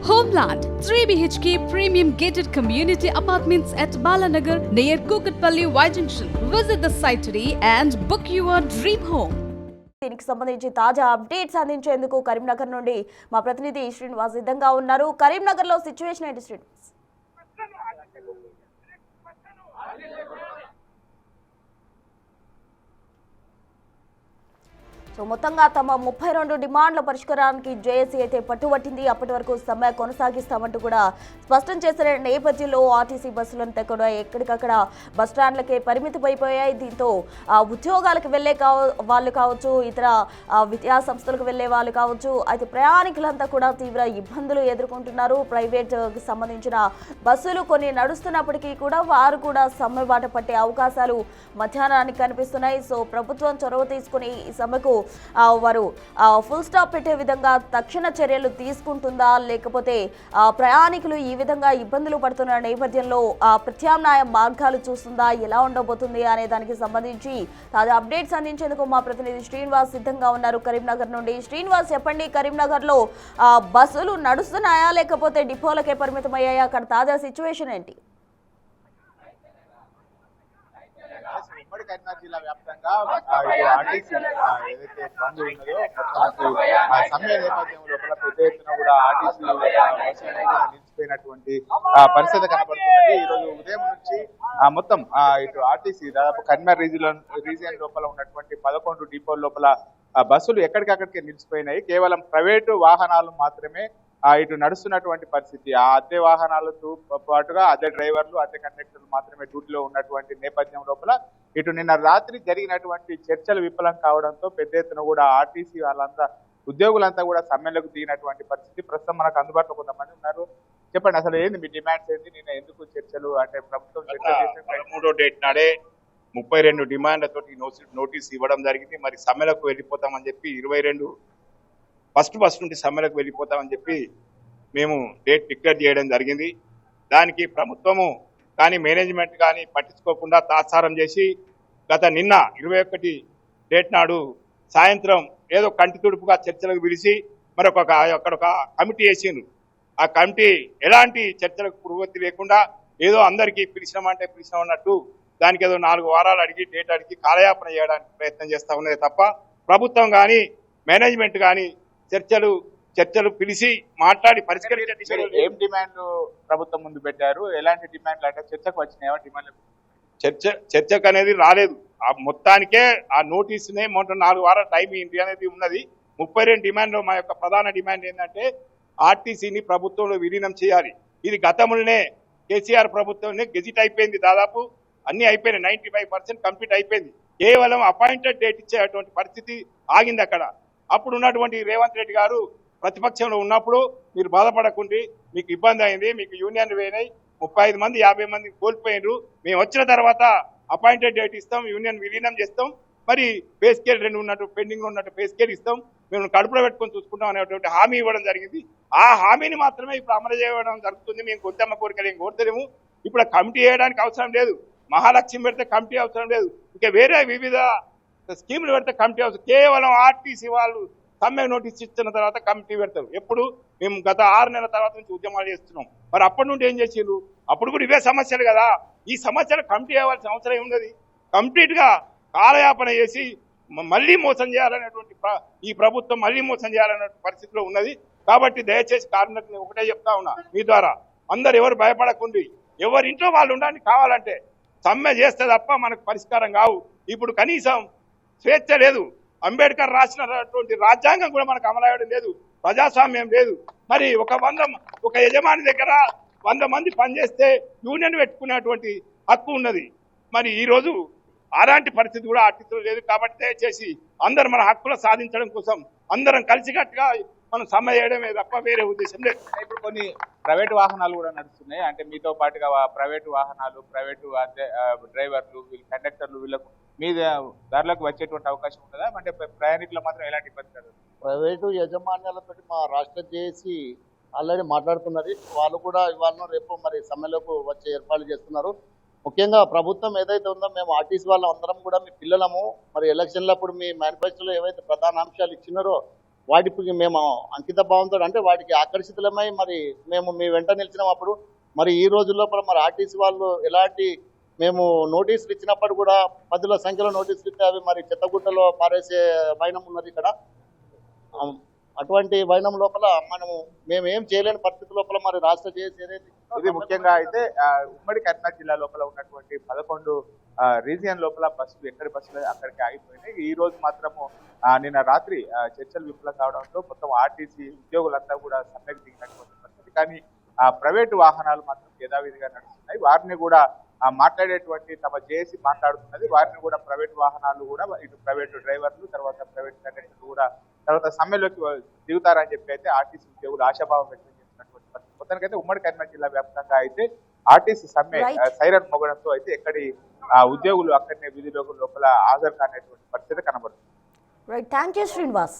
Homeland 3 BHK premium gated community apartments at Balanagar near Kukatpalli Y Junction. Visit the site today and book your dream home. దీనికి సంబంధించి తాజా updates అందించేందుకు కరీంనగర్ నుండి మా ప్రతినిధి శ్రీనివాస్ సిద్ధంగా ఉన్నారు. కరీంనగర్ లో సిచ్యువేషన్ ఏంటి శ్రీనివాస్? మొత్తంగా తమ 32 డిమాండ్ల పరిష్కారానికి జేఏసీ అయితే పట్టుబట్టింది. అప్పటి వరకు సమ్మె కొనసాగిస్తామంటూ కూడా స్పష్టం చేసిన నేపథ్యంలో ఆర్టీసీ బస్సులంతా కూడా ఎక్కడికక్కడ బస్టాండ్లకే పరిమితమైపోయాయి. దీంతో ఉద్యోగాలకు వెళ్లే వాళ్ళు కావచ్చు, ఇతర విద్యా సంస్థలకు వెళ్లే వాళ్ళు కావచ్చు, అయితే ప్రయాణికులంతా కూడా తీవ్ర ఇబ్బందులు ఎదుర్కొంటున్నారు. ప్రైవేట్కి సంబంధించిన బస్సులు కొన్ని నడుస్తున్నప్పటికీ కూడా వారు కూడా సమ్మె బాట పట్టే అవకాశాలు మధ్యాహ్నానికి కనిపిస్తున్నాయి. సో ప్రభుత్వం చొరవ తీసుకుని ఈ సమ్మెకు వారు ఫుల్ స్టాప్ పెట్టే విధంగా తక్షణ చర్యలు తీసుకుంటుందా, లేకపోతే ప్రయాణికులు ఈ విధంగా ఇబ్బందులు పడుతున్న నేపథ్యంలో ప్రత్యామ్నాయ మార్గాలు చూస్తుందా, ఎలా ఉండబోతుంది అనే దానికి సంబంధించి తాజా అప్డేట్స్ అందించేందుకు మా ప్రతినిధి శ్రీనివాస్ సిద్ధంగా ఉన్నారు కరీంనగర్ నుండి. శ్రీనివాస్, చెప్పండి, కరీంనగర్ లో బస్సులు నడుస్తున్నాయా లేకపోతే డిపోలకే పరిమితమయ్యాయా? అక్కడ తాజా సిచ్యువేషన్ ఏంటి? కరీంనగర్ జిల్లా వ్యాప్తంగా ఆర్టీసీ ఏదైతే బంద్ ఉన్నదో సమ్మె నేపథ్యం లోపల పెద్ద ఎత్తున కూడా ఆర్టీసీ నిలిచిపోయినటువంటి పరిస్థితి కనబడుతున్నది. ఈ రోజు ఉదయం నుంచి మొత్తం ఇటు ఆర్టీసీ దాదాపు కరీంనగర్ రీజియన్ లోపల ఉన్నటువంటి 11 డిపోల లోపల బస్సులు ఎక్కడికక్కడికి నిలిచిపోయినాయి. కేవలం ప్రైవేటు వాహనాలు మాత్రమే ఇటు నడుస్తున్నటువంటి పరిస్థితి. ఆ అద్దె వాహనాలతో పాటుగా అద్దె డ్రైవర్లు, అద్దె కండక్టర్లు మాత్రమే డ్యూటీలో ఉన్నటువంటి నేపథ్యం లోపల ఇటు నిన్న రాత్రి జరిగినటువంటి చర్చలు విఫలం కావడంతో పెద్ద ఎత్తున కూడా ఆర్టీసీ వాళ్ళంతా ఉద్యోగులంతా కూడా సమ్మెలకు దిగినటువంటి పరిస్థితి. ప్రస్తుతం మనకు అందుబాటులో కొంతమంది ఉన్నారు. చెప్పండి, అసలు ఏంది మీ డిమాండ్స్ ఏంది? నిన్న ఎందుకు చర్చలు అంటే ప్రభుత్వం 13వ డేట్ నాడే 32 డిమాండ్లతోటి నోటీస్ ఇవ్వడం జరిగింది. మరి సమ్మెలకు వెళ్ళిపోతామని చెప్పి 22 ఫస్ట్ నుండి సమ్మెలకు వెళ్ళిపోతామని చెప్పి మేము డేట్ డిక్లేర్ చేయడం జరిగింది. దానికి ప్రభుత్వము కానీ మేనేజ్మెంట్ కానీ పట్టించుకోకుండా తాత్సారం చేసి నిన్న 21 డేట్ నాడు సాయంత్రం ఏదో కంటి తుడుపుగా చర్చలకు పిలిచి మరి అక్కడ ఒక కమిటీ వేసిండ్రు. ఆ కమిటీ ఎలాంటి చర్చలకు పురోగతి లేకుండా ఏదో అందరికీ పిలిచినామంటే పిలిచినామన్నట్టు దానికి ఏదో 4 వారాలు అడిగి డేట్ అడిగి కాలయాపన చేయడానికి ప్రయత్నం చేస్తా ఉన్నది తప్ప ప్రభుత్వం కానీ మేనేజ్మెంట్ కానీ చర్చలు పిలిచి మాట్లాడి పరిష్కరించే ఏం డిమాండ్లు ప్రభుత్వం ముందు పెట్టారు? ఎలాంటి డిమాండ్లు అంటే చర్చకు వచ్చినాయా? డిమాండ్లు చర్చకు అనేది రాలేదు. ఆ మొత్తానికే ఆ నోటీసునే 4 వారాల టైం ఏంటి అనేది ఉన్నది. 32 డిమాండ్లు మా యొక్క ప్రధాన డిమాండ్ ఏంటంటే ఆర్టీసీని ప్రభుత్వంలో విలీనం చేయాలి. ఇది గతంలోనే కేసీఆర్ ప్రభుత్వంలో గెజిట్ అయిపోయింది. దాదాపు అన్ని అయిపోయినాయి, 95% కంప్లీట్ అయిపోయింది. కేవలం అపాయింటెడ్ డేట్ ఇచ్చేటువంటి పరిస్థితి ఆగింది అక్కడ. అప్పుడు ఉన్నటువంటి రేవంత్ రెడ్డి గారు ప్రతిపక్షంలో ఉన్నప్పుడు మీరు బాధపడకుండా మీకు ఇబ్బంది అయింది, మీకు యూనియన్ వేయినాయి, 35 మంది 50 మంది కోల్పోయినరు, మేము వచ్చిన తర్వాత అపాయింటెడ్ డేట్ ఇస్తాం, యూనియన్ విలీనం చేస్తాం, మరి పే స్కేల్ 2 ఉన్నట్టు పెండింగ్ ఉన్నట్టు పే స్కేల్ ఇస్తాం, మేము కడుపులో పెట్టుకొని చూసుకుంటాం అనేటువంటి హామీ ఇవ్వడం జరిగింది. ఆ హామీని మాత్రమే ఇప్పుడు అమలు చేయడం జరుగుతుంది. మేము కొంతమ్మ కోరికలు ఏం కోరుతలేము. ఇప్పుడు కమిటీ చేయడానికి అవసరం లేదు, మహాలక్ష్మి పెడితే కమిటీ అవసరం లేదు, ఇంకా వేరే వివిధ స్కీములు పెడితే కమిటీ అవసరం. కేవలం ఆర్టీసీ వాళ్ళు సమ్మె నోటీస్ ఇచ్చిన తర్వాత కమిటీ పెడతారు. ఎప్పుడు మేము గత 6 నెలల తర్వాత నుంచి ఉద్యమాలు చేస్తున్నాం. మరి అప్పటి నుండి ఏం చేసిండ్రు? అప్పుడు కూడా ఇవే సమస్యలు కదా. ఈ సమస్యలు కమిటీ అవ్వాల్సిన అవసరం ఏమున్నది? కంప్లీట్ గా కాలయాపన చేసి మళ్ళీ మోసం చేయాలనేటువంటి ఈ ప్రభుత్వం మళ్ళీ మోసం చేయాలనే పరిస్థితిలో ఉన్నది. కాబట్టి దయచేసి కార్మికులు ఒకటే చెప్తా ఉన్నా మీ ద్వారా, అందరు ఎవరు భయపడకుండా ఎవరింట్లో వాళ్ళు ఉండాలని కావాలంటే సమ్మె చేస్తే తప్ప మనకు పరిష్కారం కావు. ఇప్పుడు కనీసం స్వేచ్ఛ లేదు, అంబేద్కర్ రాసినటువంటి రాజ్యాంగం కూడా మనకు అమలయ్యడం లేదు, ప్రజాస్వామ్యం లేదు. మరి ఒక యజమాని దగ్గర 100 మంది పనిచేస్తే యూనియన్ పెట్టుకునేటువంటి హక్కు ఉన్నది. మరి ఈ రోజు అలాంటి పరిస్థితి కూడా ఆర్టీసీలో లేదు. కాబట్టి దయచేసి అందరూ మన హక్కులు సాధించడం కోసం అందరం కలిసికట్టుగా మనం సమ్మె చేయడమే తప్ప వేరే ఉద్దేశం లేదు. ఇప్పుడు కొన్ని ప్రైవేటు వాహనాలు కూడా నడుస్తున్నాయి. అంటే మీతో పాటుగా ప్రైవేటు వాహనాలు, ప్రైవేటు డ్రైవర్లు, కండక్టర్లు వీళ్ళకు మీ దారిలోకి వచ్చేటువంటి అవకాశం ఉంటుందా? అంటే ప్రయాణికులు మాత్రం ఎలాంటి ఇబ్బంది కలదు? ప్రైవేటు యాజమాన్యాలతో మా రాష్ట్ర జేఏసీ ఆల్రెడీ మాట్లాడుతున్నది. వాళ్ళు కూడా ఇవాళ రేపు మరి సమ్మెలోకి వచ్చే ఏర్పాట్లు చేస్తున్నారు. ముఖ్యంగా ప్రభుత్వం ఏదైతే ఉందో మేము ఆర్టీసీ వాళ్ళం అందరం కూడా మీ పిల్లలము, మరి ఎలక్షన్లప్పుడు మీ మేనిఫెస్టోలో ఏవైతే ప్రధాన అంశాలు ఇచ్చినారో వాటికి మేము అంకిత భావంతో అంటే వాటికి ఆకర్షితులమై మరి మేము మీ వెంట నిలిచినప్పుడు మరి ఈ రోజుల్లో కూడా మరి ఆర్టీసీ వాళ్ళు ఎలాంటి మేము నోటీసులు ఇచ్చినప్పుడు కూడా పదుల సంఖ్యలో నోటీసులు ఇస్తే అవి మరి చెత్తగుట్టలో పారేసే వైనం ఉన్నది ఇక్కడ. అటువంటి వైనం లోపల మేము ఏం చేయలేని పరిస్థితి లోపల మరి రాష్ట్ర జేఏసీ ఏదైతే ఇది ముఖ్యంగా అయితే ఉమ్మడి కరీంనగర్ జిల్లా లోపల ఉన్నటువంటి 11 రీజియన్ లోపల బస్సులు ఎక్కడి బస్సులు అక్కడికి ఆగిపోయినాయి. ఈ రోజు మాత్రము నిన్న రాత్రి చర్చలు విఫలం కావడంతో మొత్తం ఆర్టీసీ ఉద్యోగులంతా కూడా సమ్మెకు దిగినటువంటి పరిస్థితి. కానీ ప్రైవేటు వాహనాలు మాత్రం యథావిధిగా నడుస్తున్నాయి. వారిని కూడా మాట్లాడేటువంటి తమ జేఏసీ మాట్లాడుతున్నది. వారిని కూడా ప్రైవేట్ వాహనాలు కూడా ఇటు ప్రైవేటు డ్రైవర్లు తర్వాత ప్రైవేట్ కండక్టర్లు కూడా తర్వాత సమ్మెలోకి దిగుతారని చెప్పి అయితే ఆర్టీసీ ఉద్యోగులు ఆశాభావం వ్యక్తం చేసినటువంటి పరిస్థితి. మొత్తానికైతే ఉమ్మడి కరీంనగర్ జిల్లా వ్యాప్తంగా అయితే ఆర్టీసీ సమ్మె సైరన్ మోగడంతో అయితే ఎక్కడి ఉద్యోగులు అక్కడనే విధి లోపల హాజరు కానటువంటి పరిస్థితి కనబడుతుంది. Right, thank you Srinivas.